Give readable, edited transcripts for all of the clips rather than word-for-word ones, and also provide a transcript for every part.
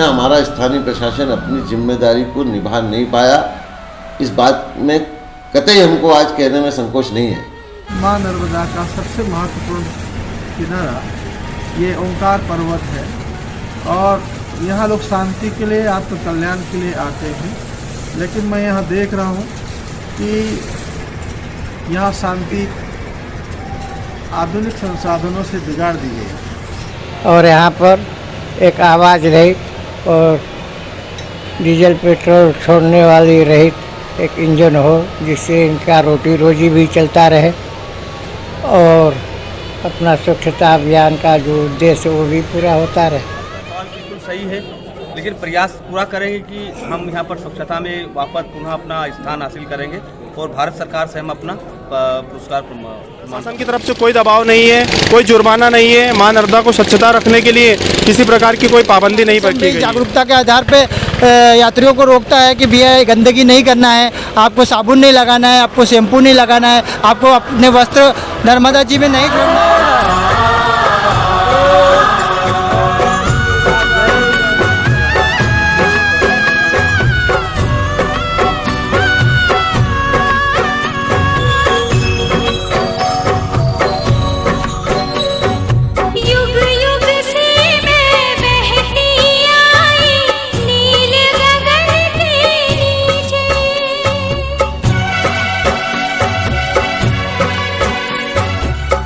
हमारा स्थानीय प्रशासन अपनी जिम्मेदारी को निभा नहीं पाया, इस बात में कतई हमको आज कहने में संकोच नहीं है। माँ नर्मदा का सबसे महत्वपूर्ण किनारा ये ओंकार पर्वत है और यहाँ लोग शांति के लिए, आत्म कल्याण के लिए आते हैं, लेकिन मैं यहाँ देख रहा हूँ कि यहाँ शांति आधुनिक संसाधनों से बिगाड़ दी गई है। और यहाँ पर एक आवाज़ रहित और डीजल पेट्रोल छोड़ने वाली रहित एक इंजन हो, जिससे इनका रोटी रोजी भी चलता रहे और अपना स्वच्छता अभियान का जो उद्देश्य है वो भी पूरा होता रहे। सवाल बिल्कुल सही है, लेकिन प्रयास पूरा करेंगे कि हम यहाँ पर स्वच्छता में वापस पुनः अपना स्थान हासिल करेंगे और भारत सरकार से हम अपना पुरस्कार शासन की तरफ से कोई दबाव नहीं है, कोई जुर्माना नहीं है। मां नर्मदा को स्वच्छता रखने के लिए किसी प्रकार की कोई पाबंदी नहीं रखी गई। जागरूकता के आधार पे यात्रियों को रोकता है कि भैया गंदगी नहीं करना है, आपको साबुन नहीं लगाना है, आपको शैम्पू नहीं लगाना है, आपको अपने वस्त्र नर्मदा जी में नहीं छोड़ना है।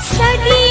सदी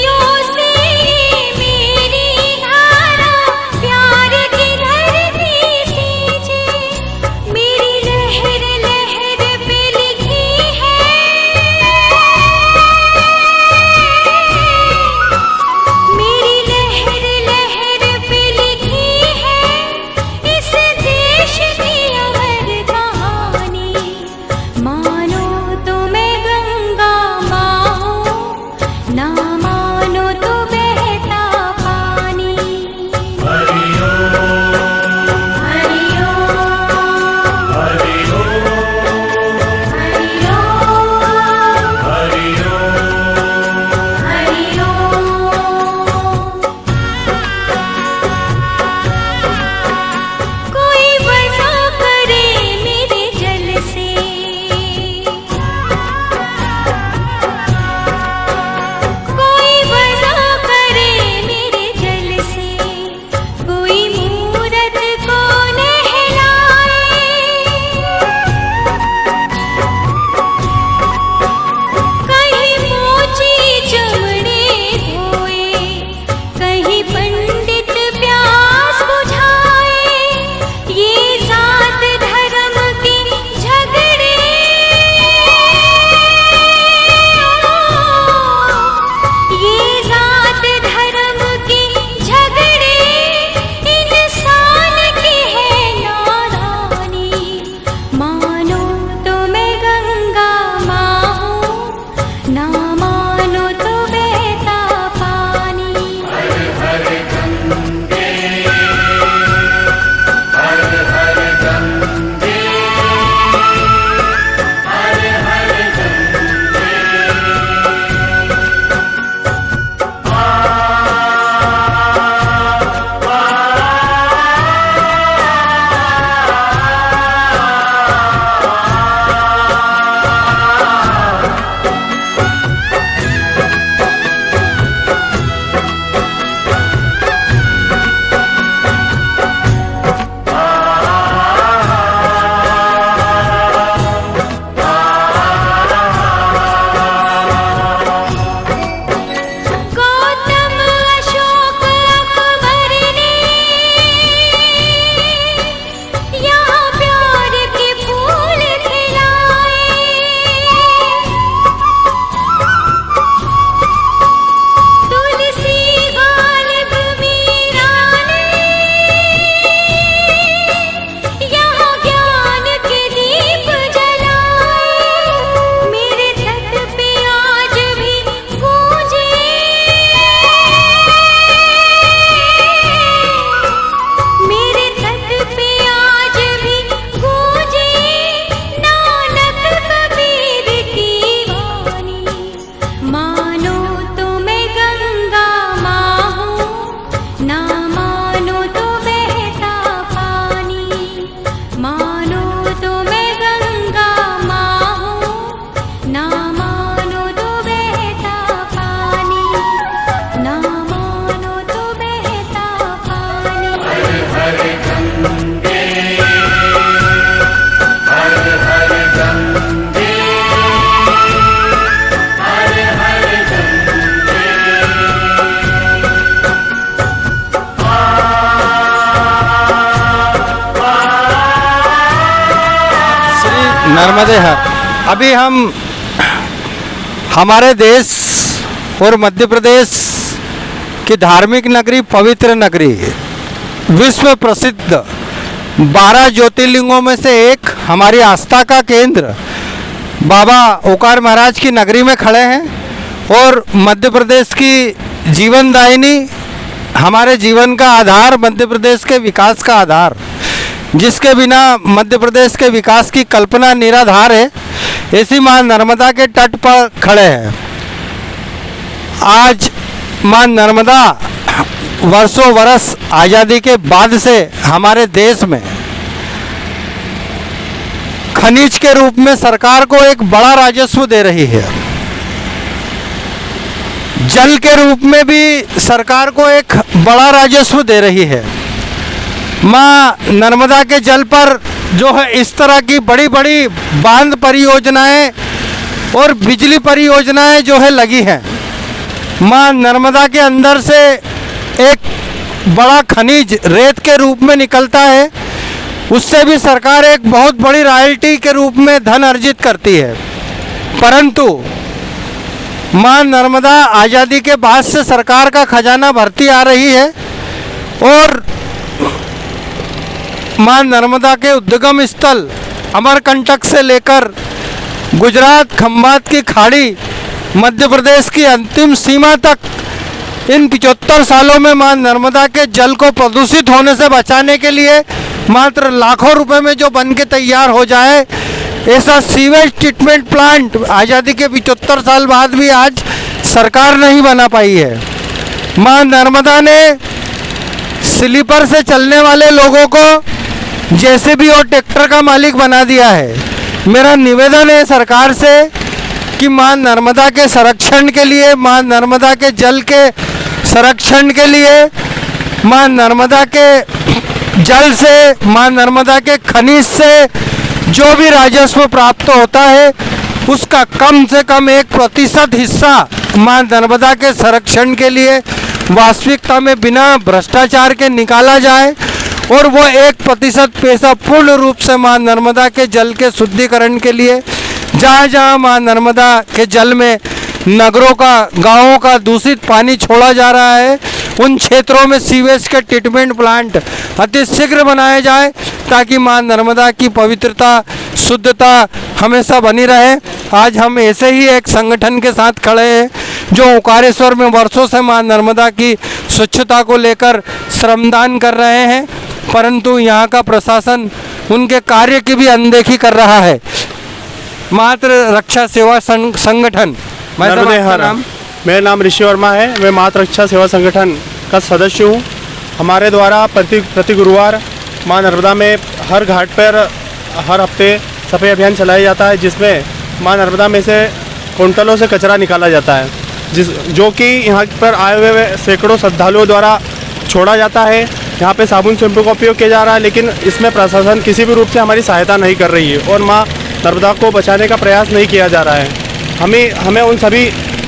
नर्मदे हर। अभी हम हमारे देश और मध्य प्रदेश की धार्मिक नगरी, पवित्र नगरी, विश्व प्रसिद्ध 12 ज्योतिर्लिंगों में से एक हमारी आस्था का केंद्र बाबा ओकार महाराज की नगरी में खड़े हैं और मध्य प्रदेश की जीवनदायिनी, हमारे जीवन का आधार, मध्य प्रदेश के विकास का आधार, जिसके बिना मध्य प्रदेश के विकास की कल्पना निराधार है, ऐसी मां नर्मदा के तट पर खड़े हैं। आज मां नर्मदा वर्षों वर्ष आज़ादी के बाद से हमारे देश में खनिज के रूप में सरकार को एक बड़ा राजस्व दे रही है। जल के रूप में भी सरकार को एक बड़ा राजस्व दे रही है। मां नर्मदा के जल पर जो है इस तरह की बड़ी बड़ी बांध परियोजनाएं और बिजली परियोजनाएं जो है लगी हैं। मां नर्मदा के अंदर से एक बड़ा खनिज रेत के रूप में निकलता है, उससे भी सरकार एक बहुत बड़ी रॉयल्टी के रूप में धन अर्जित करती है। परंतु मां नर्मदा आज़ादी के बाद से सरकार का खजाना भरती आ रही है और मां नर्मदा के उद्गम स्थल अमरकंटक से लेकर गुजरात खंभात की खाड़ी, मध्य प्रदेश की अंतिम सीमा तक, इन 75 सालों में मां नर्मदा के जल को प्रदूषित होने से बचाने के लिए मात्र लाखों रुपए में जो बन के तैयार हो जाए, ऐसा सीवेज ट्रीटमेंट प्लांट आज़ादी के 75 साल बाद भी आज सरकार नहीं बना पाई है। मां नर्मदा ने स्लीपर से चलने वाले लोगों को जेसीबी और ट्रैक्टर का मालिक बना दिया है। मेरा निवेदन है सरकार से कि मां नर्मदा के संरक्षण के लिए, मां नर्मदा के जल के संरक्षण के लिए, मां नर्मदा के जल से, मां नर्मदा के खनिज से जो भी राजस्व प्राप्त होता है उसका कम से कम 1% हिस्सा मां नर्मदा के संरक्षण के लिए वास्तविकता में बिना भ्रष्टाचार के निकाला जाए और वो 1% पैसा पूर्ण रूप से मां नर्मदा के जल के शुद्धिकरण के लिए, जहाँ जहाँ मां नर्मदा के जल में नगरों का, गांवों का दूषित पानी छोड़ा जा रहा है, उन क्षेत्रों में सीवेज के ट्रीटमेंट प्लांट अति शीघ्र बनाए जाए ताकि मां नर्मदा की पवित्रता, शुद्धता हमेशा बनी रहे। आज हम ऐसे ही एक संगठन के साथ खड़े हैं जो ओकारेश्वर में वर्षों से मां नर्मदा की स्वच्छता को लेकर श्रमदान कर रहे हैं, परंतु यहाँ का प्रशासन उनके कार्य की भी अनदेखी कर रहा है। मात्र रक्षा सेवा संगठन, मेरा नाम ऋषि वर्मा है, मैं मातृ रक्षा सेवा संगठन का सदस्य हूँ। हमारे द्वारा प्रति गुरुवार मां नर्मदा में हर घाट पर हर हफ्ते सफाई अभियान चलाया जाता है, जिसमें मां नर्मदा में से कुंटलों से कचरा निकाला जाता है, जो कि यहाँ पर आए हुए सैकड़ों श्रद्धालुओं द्वारा छोड़ा जाता है। यहाँ पे साबुन शैम्पू का उपयोग किया जा रहा है, लेकिन इसमें प्रशासन किसी भी रूप से हमारी सहायता नहीं कर रही है और मां नर्मदा को बचाने का प्रयास नहीं किया जा रहा है। हमें उन सभी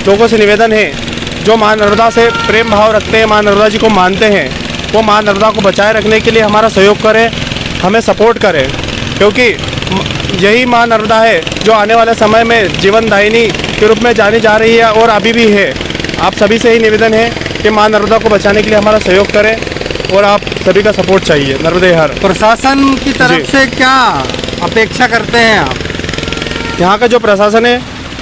लोगों से निवेदन है जो मां नर्मदा से प्रेम भाव रखते हैं, मां नर्मदा जी को मानते हैं, वो मां नर्मदा को बचाए रखने के लिए हमारा सहयोग करें, हमें सपोर्ट करें, क्योंकि यही मां नर्मदा है जो आने वाले समय में जीवनदायिनी के रूप में जानी जा रही है और अभी भी है। आप सभी से ही निवेदन है कि मां नर्मदा को बचाने के लिए हमारा सहयोग करें और आप सभी का सपोर्ट चाहिए। नर्मदे हर। प्रशासन की तरफ से क्या अपेक्षा करते हैं आप? यहाँ का जो प्रशासन है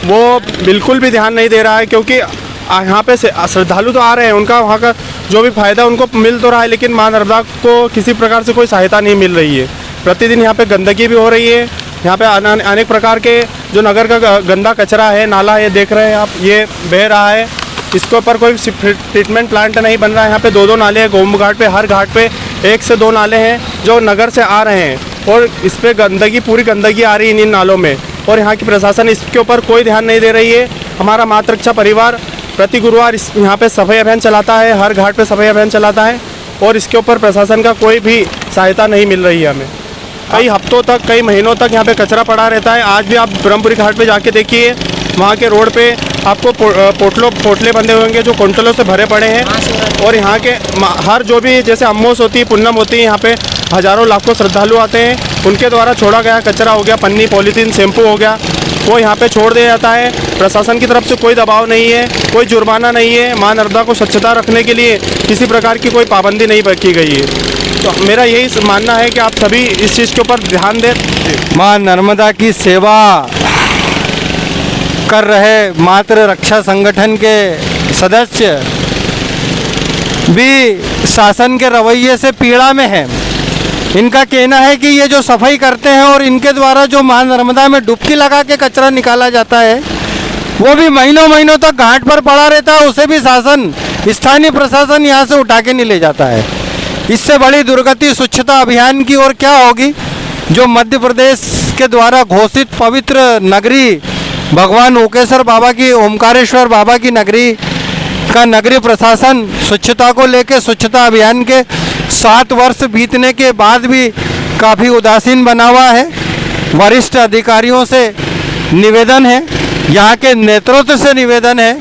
वो बिल्कुल भी ध्यान नहीं दे रहा है, क्योंकि यहाँ पे श्रद्धालु तो आ रहे हैं, उनका वहाँ का जो भी फायदा उनको मिल तो रहा है, लेकिन मां नर्मदा को किसी प्रकार से कोई सहायता नहीं मिल रही है। प्रतिदिन यहाँ पे गंदगी भी हो रही है। यहाँ पे अनेक प्रकार के जो नगर का गंदा कचरा है, नाला है, देख रहे हैं आप, ये बह रहा है। इसके ऊपर कोई ट्रीटमेंट प्लांट नहीं बन रहा है। यहाँ पे 2-2 नाले हैं गोम्ब घाट पे, हर घाट पे 1 से 2 नाले हैं जो नगर से आ रहे हैं और इस पर गंदगी, पूरी गंदगी आ रही है इन नालों में, और यहाँ की प्रशासन इसके ऊपर कोई ध्यान नहीं दे रही है। हमारा मातृ रक्षा परिवार प्रति गुरुवार यहाँ पे सफाई अभियान चलाता है, हर घाट पे सफाई अभियान चलाता है और इसके ऊपर प्रशासन का कोई भी सहायता नहीं मिल रही है हमें। कई हफ्तों तक, कई महीनों तक यहाँ पे कचरा पड़ा रहता है। आज भी आप ब्रह्मपुरी घाट पे जाके देखिए, वहाँ के रोड पे आपको पोटले बंधे होंगे जो कुंटलों से भरे पड़े हैं और यहाँ के हर जो भी जैसे अम्मोस होती है, पुन्नम होती है, यहाँ पे हज़ारों लाखों श्रद्धालु आते हैं, उनके द्वारा छोड़ा गया कचरा हो गया, पन्नी, पॉलीथीन, शैम्पू हो गया, वो यहाँ पे छोड़ दिया जाता है। प्रशासन की तरफ से कोई दबाव नहीं है, कोई जुर्माना नहीं है। माँ नर्मदा को स्वच्छता रखने के लिए किसी प्रकार की कोई पाबंदी नहीं की गई है। तो मेरा यही मानना है कि आप सभी इस चीज़ के ऊपर ध्यान दें। माँ नर्मदा की सेवा कर रहे मातृ रक्षा संगठन के सदस्य भी शासन के रवैये से पीड़ा में हैं। इनका कहना है कि ये जो सफाई करते हैं और इनके द्वारा जो माँ नर्मदा में डुबकी लगा के कचरा निकाला जाता है, वो भी महीनों महीनों तक घाट पर पड़ा रहता है। उसे भी शासन, स्थानीय प्रशासन यहाँ से उठा के नहीं ले जाता है। इससे बड़ी दुर्गति स्वच्छता अभियान की ओर क्या होगी, जो मध्य प्रदेश के द्वारा घोषित पवित्र नगरी भगवान ओंकारेश्वर बाबा की, ओंकारेश्वर बाबा की नगरी का नगरीय प्रशासन स्वच्छता को लेकर स्वच्छता अभियान के 7 वर्ष बीतने के बाद भी काफ़ी उदासीन बना हुआ है। वरिष्ठ अधिकारियों से निवेदन है, यहाँ के नेतृत्व से निवेदन है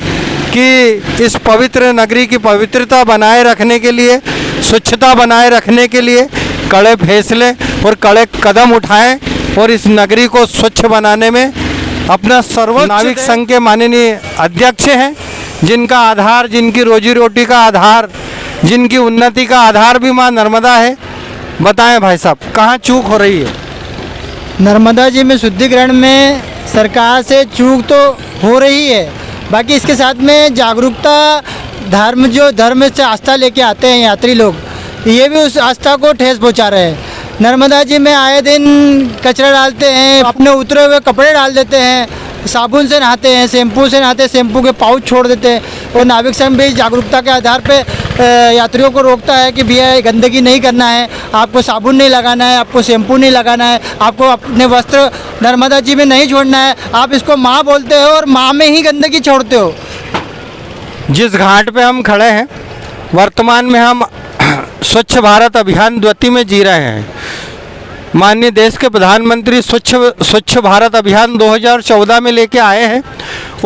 कि इस पवित्र नगरी की पवित्रता बनाए रखने के लिए, स्वच्छता बनाए रखने के लिए कड़े फैसले और कड़े कदम उठाएं और इस नगरी को स्वच्छ बनाने में अपना सर्वोच्च नाविक संघ के माननीय अध्यक्ष हैं, जिनका आधार, जिनकी रोजी रोटी का आधार, जिनकी उन्नति का आधार भी माँ नर्मदा है। बताएं भाई साहब, कहाँ चूक हो रही है? नर्मदा जी में शुद्धिकरण में सरकार से चूक तो हो रही है, बाकी इसके साथ में जागरूकता, धर्म से आस्था लेके आते हैं यात्री लोग, ये भी उस आस्था को ठेस पहुंचा रहे हैं। नर्मदा जी में आए दिन कचरा डालते हैं, अपने उतरे हुए कपड़े डाल देते हैं, साबुन से नहाते हैं, शैम्पू से नहाते हैं, शैम्पू के पाउच छोड़ देते हैं। और नाविक संघ भी जागरूकता के आधार पे यात्रियों को रोकता है कि भैया गंदगी नहीं करना है, आपको साबुन नहीं लगाना है, आपको शैम्पू नहीं लगाना है, आपको अपने वस्त्र नर्मदा जी में नहीं छोड़ना है। आप इसको माँ बोलते हो और माँ में ही गंदगी छोड़ते हो। जिस घाट पे हम खड़े हैं, वर्तमान में हम स्वच्छ भारत अभियान द्वितीय में जी रहे हैं। माननीय देश के प्रधानमंत्री स्वच्छ भारत अभियान 2014 में लेके आए हैं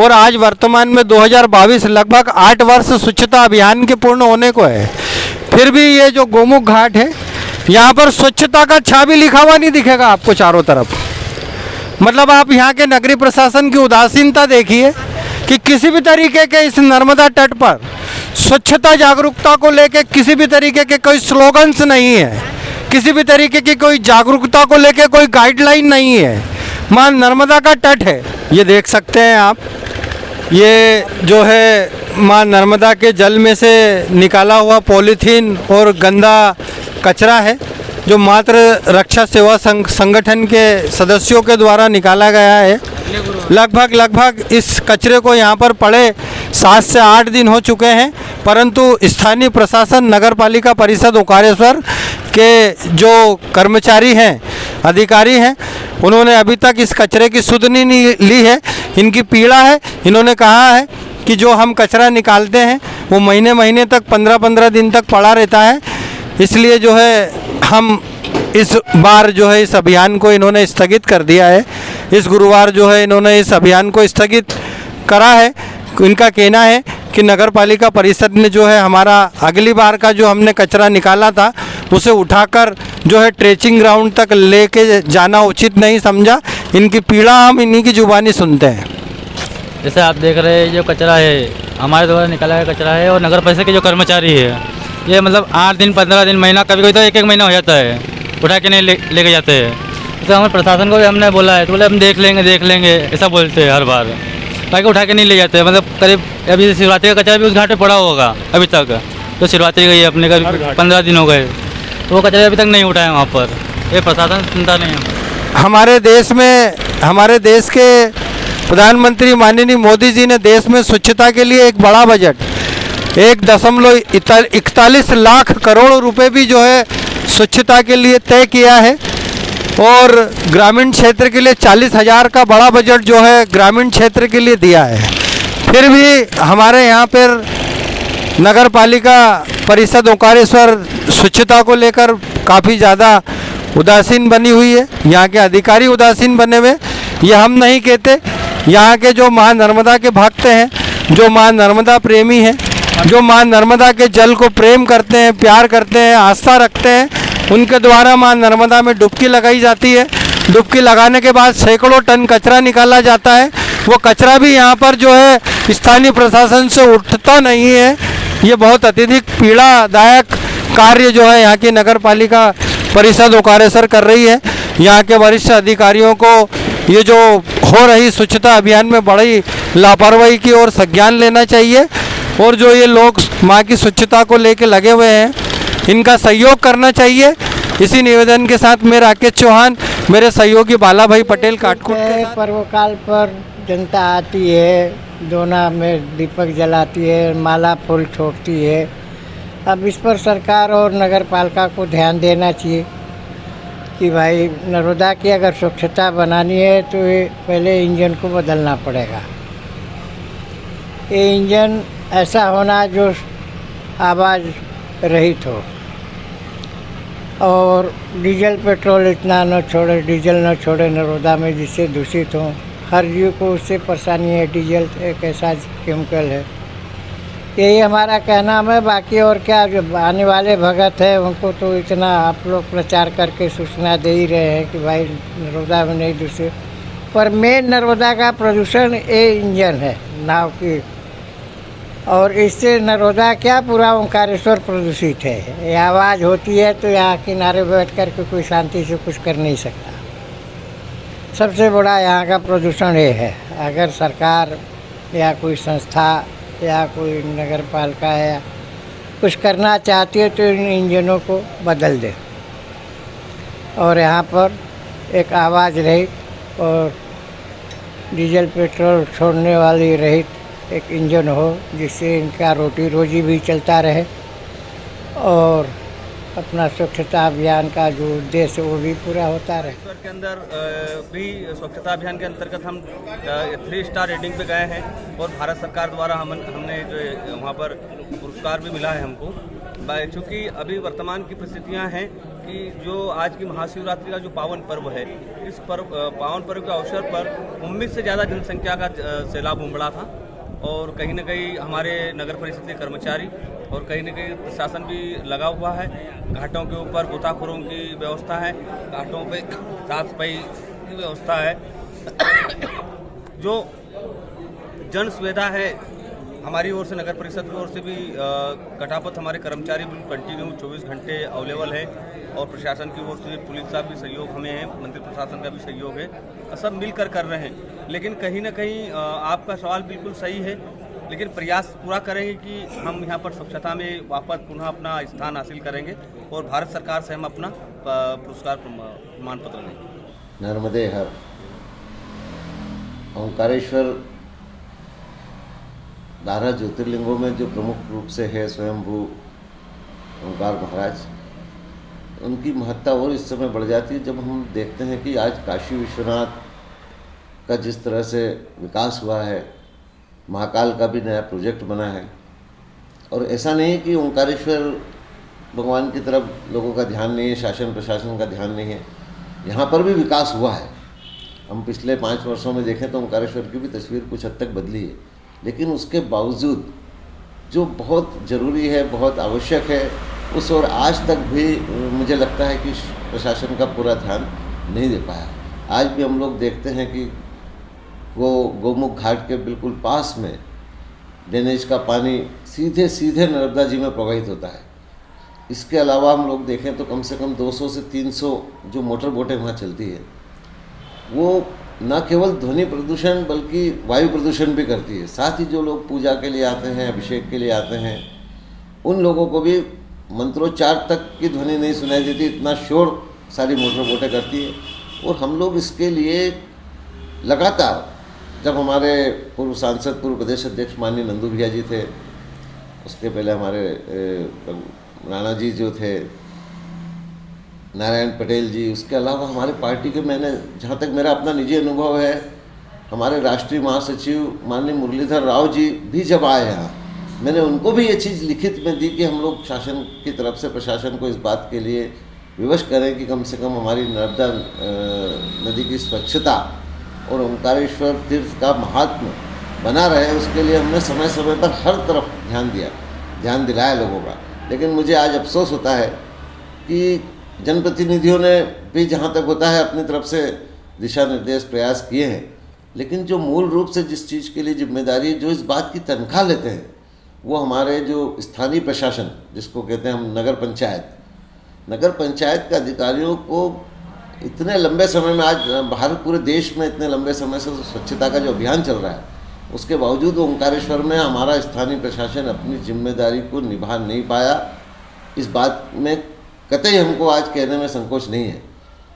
और आज वर्तमान में 2022, लगभग 8 वर्ष स्वच्छता अभियान के पूर्ण होने को है। फिर भी ये जो गोमुख घाट है, यहाँ पर स्वच्छता का छा भी लिखा हुआ नहीं दिखेगा आपको चारों तरफ। मतलब आप यहाँ के नगरीय प्रशासन की उदासीनता देखिए कि किसी भी तरीके के इस नर्मदा तट पर स्वच्छता जागरूकता को लेकर किसी भी तरीके के कोई स्लोगन्स नहीं है, किसी भी तरीके की कोई जागरूकता को लेकर कोई गाइडलाइन नहीं है। माँ नर्मदा का तट है, ये देख सकते हैं आप। ये जो है माँ नर्मदा के जल में से निकाला हुआ पॉलीथीन और गंदा कचरा है, जो मातृ रक्षा सेवा संगठन के सदस्यों के द्वारा निकाला गया है। लगभग इस कचरे को यहाँ पर पड़े 7 से 8 दिन हो चुके हैं, परंतु स्थानीय प्रशासन, नगर पालिका परिषद ओंकारेश्वर के जो कर्मचारी हैं, अधिकारी हैं, उन्होंने अभी तक इस कचरे की सुध नहीं ली है। इनकी पीड़ा है। इन्होंने कहा है कि जो हम कचरा निकालते हैं वो महीने महीने तक, 15-15 दिन तक पड़ा रहता है, इसलिए जो है हम इस बार जो है इस अभियान को इन्होंने स्थगित कर दिया है। इस गुरुवार जो है इन्होंने इस अभियान को स्थगित करा है। इनका कहना है कि नगर पालिका परिषद ने जो है हमारा अगली बार का जो हमने कचरा निकाला था उसे उठाकर जो है ट्रेचिंग ग्राउंड तक लेके जाना उचित नहीं समझा। इनकी पीड़ा हम इन्हीं की जुबानी सुनते हैं। जैसे आप देख रहे हैं, जो कचरा है हमारे द्वारा निकाला गया कचरा है और नगर परिषद के जो कर्मचारी है, ये मतलब 8 दिन, 15 दिन, महीना, कभी कभी तो 1-1 महीना हो जाता है, उठा के नहीं लेके जाते हैं। तो हमारे प्रशासन को भी हमने बोला है, तो बोले हम देख लेंगे, ऐसा बोलते हैं हर बार, ताकि उठा के नहीं ले जाते हैं। मतलब करीब अभी शिवरात्रि का कचरा भी उस घाट पे पड़ा होगा अभी तक, तो शिवरात्रि गई है अपने करीब 15 दिन हो गए, तो वो कचरा अभी तक नहीं उठाए वहाँ पर। ये प्रशासन सुनता नहीं है। हमारे देश के प्रधानमंत्री माननीय मोदी जी ने देश में स्वच्छता के लिए एक बड़ा बजट 1.41 लाख करोड़ रुपए भी जो है स्वच्छता के लिए तय किया है और ग्रामीण क्षेत्र के लिए 40,000 का बड़ा बजट जो है ग्रामीण क्षेत्र के लिए दिया है। फिर भी हमारे यहाँ पर नगर पालिका परिषद ओंकारेश्वर स्वच्छता को लेकर काफ़ी ज़्यादा उदासीन बनी हुई है। यहाँ के अधिकारी उदासीन बने हुए, ये हम नहीं कहते। यहाँ के जो माँ नर्मदा के भक्त हैं, जो माँ नर्मदा प्रेमी हैं, जो माँ नर्मदा के जल को प्रेम करते हैं, प्यार करते हैं, आस्था रखते हैं, उनके द्वारा मां नर्मदा में डुबकी लगाई जाती है। डुबकी लगाने के बाद सैकड़ों टन कचरा निकाला जाता है। वो कचरा भी यहाँ पर जो है स्थानीय प्रशासन से उठता नहीं है। ये बहुत अत्यधिक पीड़ादायक कार्य जो है यहाँ की नगर पालिका परिषद ओकारेश्वर कर रही है। यहाँ के वरिष्ठ अधिकारियों को ये जो हो रही स्वच्छता अभियान में बड़ी लापरवाही की ओर संज्ञान लेना चाहिए और जो ये लोग माँ की स्वच्छता को लेकर लगे हुए हैं इनका सहयोग करना चाहिए। इसी निवेदन के साथ मैं राकेश चौहान, मेरे सहयोगी बाला भाई पटेल काटकोट के साथ। पर्वकाल पर जनता आती है, दोना में दीपक जलाती है, माला फूल छोड़ती है। अब इस पर सरकार और नगर पालिका को ध्यान देना चाहिए कि भाई नर्मदा की अगर स्वच्छता बनानी है तो ये पहले इंजन को बदलना पड़ेगा। ये इंजन ऐसा होना जो आवाज़ रहित हो और डीजल पेट्रोल इतना न छोड़े, डीजल न छोड़े नर्मदा में जिससे दूषित हो। हर जीव को उससे परेशानी है। डीजल एक ऐसा केमिकल है। यही हमारा कहना है। बाकी और क्या, जो आने वाले भगत है उनको तो इतना आप लोग प्रचार करके सूचना दे ही रहे हैं कि भाई नर्मदा में नहीं दूषित, पर मेन नर्मदा का प्रदूषण ये इंजन है नाव की, और इससे नर्मदा क्या पूरा ओंकारेश्वर प्रदूषित है। ये आवाज़ होती है तो यहाँ किनारे बैठ कर के कोई शांति से कुछ कर नहीं सकता। सबसे बड़ा यहाँ का प्रदूषण ये है। अगर सरकार या कोई संस्था या कोई नगर पालिका या कुछ करना चाहती है तो इन इंजनों को बदल दे और यहाँ पर एक आवाज़ रहित और डीजल पेट्रोल छोड़ने वाली रहित एक इंजन हो जिससे इनका रोटी रोजी भी चलता रहे और अपना स्वच्छता अभियान का जो उद्देश्य वो भी पूरा होता रहे। के अंदर भी स्वच्छता अभियान के अंतर्गत हम 3 स्टार रेटिंग पे गए हैं और भारत सरकार द्वारा हमने जो वहाँ पर पुरस्कार भी मिला है हमको। चूँकि अभी वर्तमान की परिस्थितियाँ हैं कि जो आज की महाशिवरात्रि का जो पावन पर्व है, इस पावन पर्व के अवसर पर उम्मीद से ज़्यादा जनसंख्या का सैलाब उमड़ा था और कहीं न कहीं हमारे नगर परिषद के कर्मचारी और कहीं न कहीं प्रशासन भी लगा हुआ है। घाटों के ऊपर गोताखोरों की व्यवस्था है, घाटों पे साफ सफाई की व्यवस्था है। जो जन सुविधा है हमारी ओर से, नगर परिषद की ओर से भी कटापत हमारे कर्मचारी बिल्कुल कंटिन्यू 24 घंटे अवेलेबल है और प्रशासन की ओर से पुलिस का भी सहयोग हमें है, मंदिर प्रशासन का भी सहयोग है, सब मिलकर कर रहे हैं। लेकिन कहीं ना कहीं आपका सवाल बिल्कुल सही है, लेकिन प्रयास पूरा करेंगे कि हम यहाँ पर स्वच्छता में वापस पुनः अपना स्थान हासिल करेंगे और भारत सरकार से हम अपना पुरस्कार प्रमाण पत्र लेंगे। नर्मदे हर ओंकारेश्वर 12 ज्योतिर्लिंगों में जो प्रमुख रूप से है स्वयंभू ओंकार महाराज, उनकी महत्ता और इस समय बढ़ जाती है जब हम देखते हैं कि आज काशी विश्वनाथ का जिस तरह से विकास हुआ है, महाकाल का भी नया प्रोजेक्ट बना है। और ऐसा नहीं है कि ओंकारेश्वर भगवान की तरफ लोगों का ध्यान नहीं है, शासन प्रशासन का ध्यान नहीं है, यहाँ पर भी विकास हुआ है। हम पिछले 5 वर्षों में देखें तो ओंकारेश्वर की भी तस्वीर कुछ हद तक बदली है, लेकिन उसके बावजूद जो बहुत ज़रूरी है, बहुत आवश्यक है, उस और आज तक भी मुझे लगता है कि प्रशासन का पूरा ध्यान नहीं दे पाया। आज भी हम लोग देखते हैं कि गोमुख घाट के बिल्कुल पास में ड्रेनेज का पानी सीधे सीधे नर्मदा जी में प्रवाहित होता है। इसके अलावा हम लोग देखें तो कम से कम 200 से 300 जो मोटर बोटें वहाँ चलती है, वो न केवल ध्वनि प्रदूषण बल्कि वायु प्रदूषण भी करती है। साथ ही जो लोग पूजा के लिए आते हैं, अभिषेक के लिए आते हैं, उन लोगों को भी मंत्रोच्चार तक की ध्वनि नहीं सुनाई देती, इतना शोर सारी मोटर बोटें करती है। और हम लोग इसके लिए लगातार, जब हमारे पूर्व सांसद, पूर्व प्रदेश अध्यक्ष माननीय नंदू भैया जी थे, उसके पहले हमारे राणा जी जो थे, नारायण पटेल जी, उसके अलावा हमारे पार्टी के, मैंने जहाँ तक मेरा अपना निजी अनुभव है, हमारे राष्ट्रीय महासचिव माननीय मुरलीधर राव जी भी जब आए यहाँ, मैंने उनको भी ये चीज़ लिखित में दी कि हम लोग शासन की तरफ से प्रशासन को इस बात के लिए विवश करें कि कम से कम हमारी नर्मदा नदी की स्वच्छता और ओंकारेश्वर तीर्थ का महात्म्य बना रहे, उसके लिए हमने समय समय पर हर तरफ ध्यान दिलाया लोगों का। लेकिन मुझे आज अफसोस होता है कि जनप्रतिनिधियों ने भी जहाँ तक होता है अपनी तरफ से दिशा निर्देश प्रयास किए हैं, लेकिन जो मूल रूप से जिस चीज़ के लिए जिम्मेदारी, जो इस बात की तनख्वाह लेते हैं, वो हमारे जो स्थानीय प्रशासन जिसको कहते हैं हम नगर पंचायत के अधिकारियों को इतने लंबे समय में, आज भारत पूरे देश में इतने लंबे समय से स्वच्छता का जो अभियान चल रहा है, उसके बावजूद ओंकारेश्वर में हमारा स्थानीय प्रशासन अपनी जिम्मेदारी को निभा नहीं पाया। इस बात में कतई हमको आज कहने में संकोच नहीं है,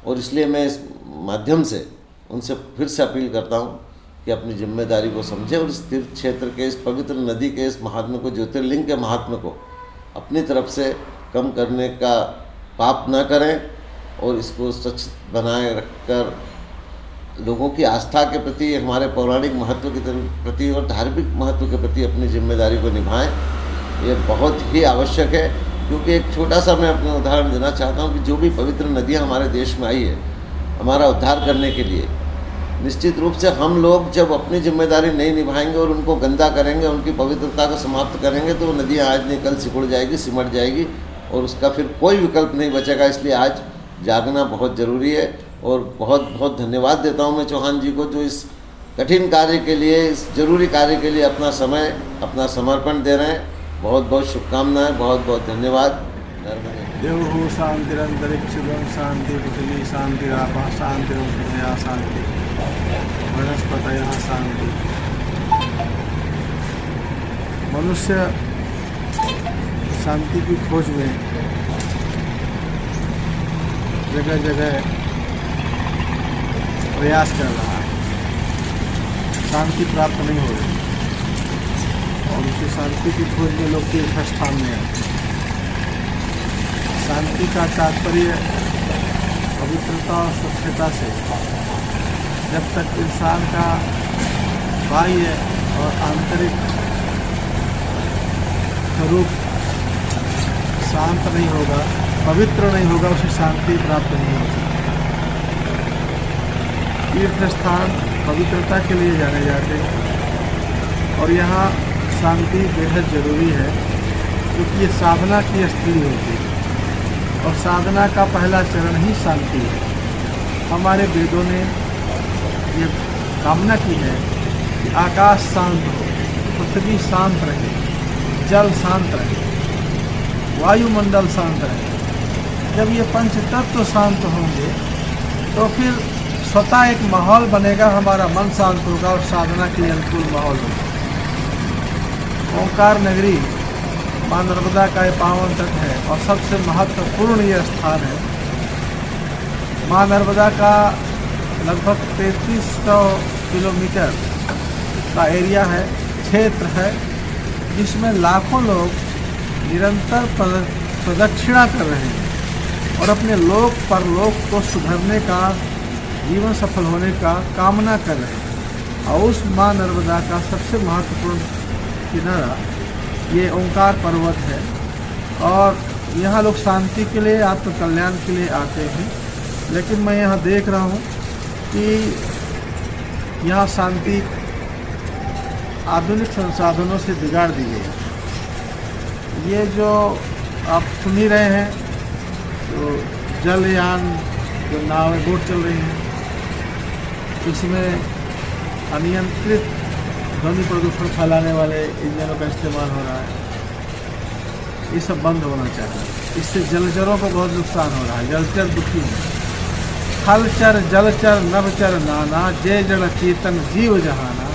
और इसलिए मैं इस माध्यम से उनसे फिर से अपील करता हूँ कि अपनी जिम्मेदारी को समझें और इस तीर्थ क्षेत्र के, इस पवित्र नदी के इस महात्म्य को, ज्योतिर्लिंग के महात्म्य को अपनी तरफ से कम करने का पाप ना करें, और इसको स्वच्छ बनाए रखकर लोगों की आस्था के प्रति, हमारे पौराणिक महत्व के प्रति और धार्मिक महत्व के प्रति अपनी जिम्मेदारी को निभाएं। ये बहुत ही आवश्यक है, क्योंकि एक छोटा सा मैं अपना उदाहरण देना चाहता हूँ कि जो भी पवित्र नदियाँ हमारे देश में आई है हमारा उद्धार करने के लिए, निश्चित रूप से हम लोग जब अपनी जिम्मेदारी नहीं निभाएंगे और उनको गंदा करेंगे, उनकी पवित्रता को समाप्त करेंगे, तो वो नदियाँ आज नहीं कल सिकुड़ जाएगी, सिमट जाएगी, और उसका फिर कोई विकल्प नहीं बचेगा। इसलिए आज जागना बहुत ज़रूरी है, और बहुत बहुत धन्यवाद देता हूँ मैं चौहान जी को, जो इस कठिन कार्य के लिए, इस जरूरी कार्य के लिए अपना समय, अपना समर्पण दे रहे हैं। बहुत बहुत शुभकामनाएं, बहुत बहुत धन्यवाद। देवो शांतिरंतरिक्षं शांति पृथ्वी शांतिरापः शांतिरोषधयः शांति वनस्पतयः शांति। मनुष्य शांति की खोज में जगह जगह प्रयास कर रहा है, शांति प्राप्त नहीं हो रही, और उसी शांति की खोज में लोग तीर्थ स्थान में आए। शांति का तात्पर्य पवित्रता और स्वच्छता से, जब तक इंसान का बाह्य और आंतरिक स्वरूप शांत नहीं होगा, पवित्र नहीं होगा, उसे शांति प्राप्त नहीं होगी। तीर्थ स्थान पवित्रता के लिए जाने जाते हैं, और यहाँ शांति बेहद ज़रूरी है, क्योंकि ये साधना की स्थिति होती है, और साधना का पहला चरण ही शांति है। हमारे वेदों ने ये कामना की है कि आकाश शांत हो, पृथ्वी शांत रहे, जल शांत रहे, वायुमंडल शांत रहे। जब ये पंच तत्व शांत होंगे तो फिर स्वतः एक माहौल बनेगा, हमारा मन शांत होगा और साधना के लिए अनुकूल माहौल होगा। ओंकार नगरी माँ नर्मदा का एक पावन तट है, और सबसे महत्वपूर्ण ये स्थान है। माँ नर्मदा का लगभग 3300 किलोमीटर का एरिया है, क्षेत्र है, जिसमें लाखों लोग निरंतर प्रदक्षिणा कर रहे हैं और अपने लोक परलोक को सुधरने का, जीवन सफल होने का कामना कर रहे हैं। और उस माँ नर्मदा का सबसे महत्वपूर्ण किनारा ये ओंकार पर्वत है, और यहाँ लोग शांति के लिए, आत्मकल्याण के लिए आते हैं। लेकिन मैं यहाँ देख रहा हूँ कि यहाँ शांति आधुनिक संसाधनों से बिगाड़ दी गई है। ये जो आप सुन ही रहे हैं, तो जलयान जो नावें, बोट चल रही हैं, इसमें अनियंत्रित ध्वनि प्रदूषण फैलाने वाले इंजनों का इस्तेमाल हो रहा है। ये सब बंद होना चाहिए। इससे जलचरों को बहुत नुकसान हो रहा है, जलचर दुखी हैं। थलचर जलचर नभचर नाना, जय जड़ चेतन जीव जहाना,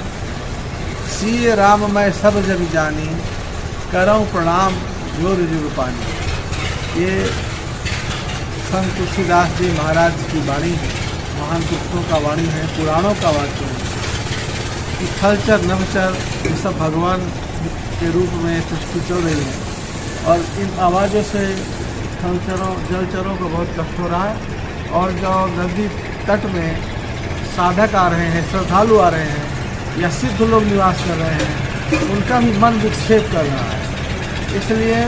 सीय राम मैं सब जग जानी, करऊँ प्रणाम जोर जुग पानी। ये संत तुलसीदास जी महाराज की वाणी है, महान पुरुषों का वाणी है, पुराणों का वाक्य है कि थलचर नभचर ये सब भगवान के रूप में सृष्टि चल रही है, और इन आवाज़ों से थलचरों जलचरों को बहुत कष्ट हो रहा है। और जो नदी तट में साधक आ रहे हैं, श्रद्धालु आ रहे हैं, या सिद्ध लोग निवास कर रहे हैं, उनका भी मन विक्षेप कर रहा है। इसलिए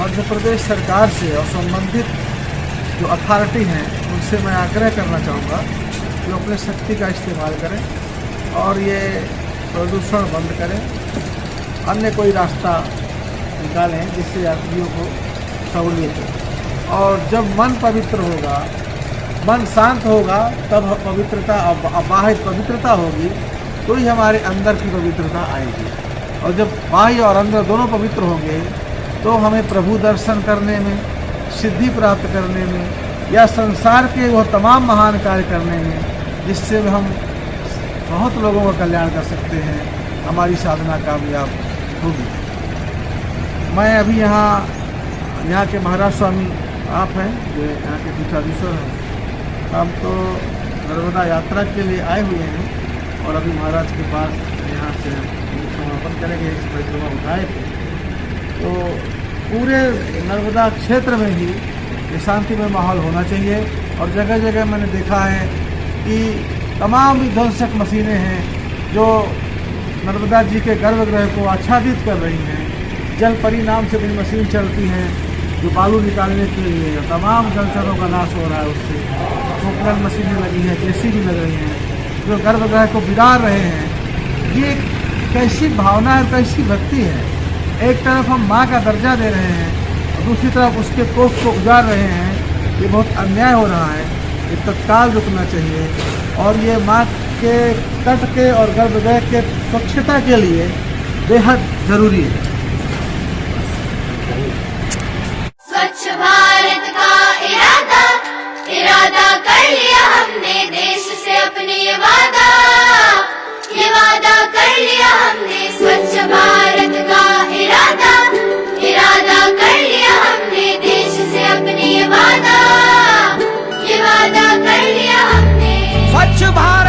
मध्य प्रदेश सरकार से और संबंधित जो अथॉरिटी हैं उनसे मैं आग्रह करना चाहूँगा कि वो अपने शक्ति का इस्तेमाल करें और ये प्रदूषण बंद करें, अन्य कोई रास्ता निकालें जिससे यात्रियों को सहूलियत हो। और जब मन पवित्र होगा, मन शांत होगा, तब पवित्रता बाह्य पवित्रता होगी, तो ही हमारे अंदर की पवित्रता आएगी। और जब बाह्य और अंदर दोनों पवित्र होंगे तो हमें प्रभु दर्शन करने में, सिद्धि प्राप्त करने में, या संसार के वो तमाम महान कार्य करने में, जिससे हम बहुत लोगों का कल्याण कर सकते हैं, हमारी साधना कामयाब होगी। मैं अभी यहाँ के महाराज स्वामी आप हैं, जो यहाँ के पीठाधीश्वर हैं। हम तो नर्मदा यात्रा के लिए आए हुए हैं और अभी महाराज के पास यहाँ से समापन करेंगे, इस परिक्रमा उठाए थे। तो पूरे नर्मदा क्षेत्र में ही ये शांतिमय माहौल होना चाहिए। और जगह जगह मैंने देखा है कि तमाम विध्वंसक मशीनें हैं जो नर्मदा जी के गर्भगृह को आच्छादित कर रही हैं। जल परी नाम से भी मशीन चलती हैं जो बालू निकालने के लिए, तमाम जलचरों का नाश हो रहा है उससे। पोखरण मशीनें लगी हैं, जेसीबी लग रही हैं, जो गर्भगृह को बिगाड़ रहे हैं। ये कैसी भावना है, कैसी भक्ति है। एक तरफ हम माँ का दर्जा दे रहे हैं और दूसरी तरफ उसके कोख को उजाड़ रहे हैं। ये बहुत अन्याय हो रहा है, ये तत्काल रुकना चाहिए। और ये माँ के तट के और गर्भगृह के स्वच्छता के लिए बेहद जरूरी है। स्वच्छ भारत का इरादा कर लिया हमने, देश से अपने ये वादा कर लिया हमने। स्वच्छ भारत का इरादा कर लिया हमने, देश से अपने ये वादा कर लिया हमने। स्वच्छ भारत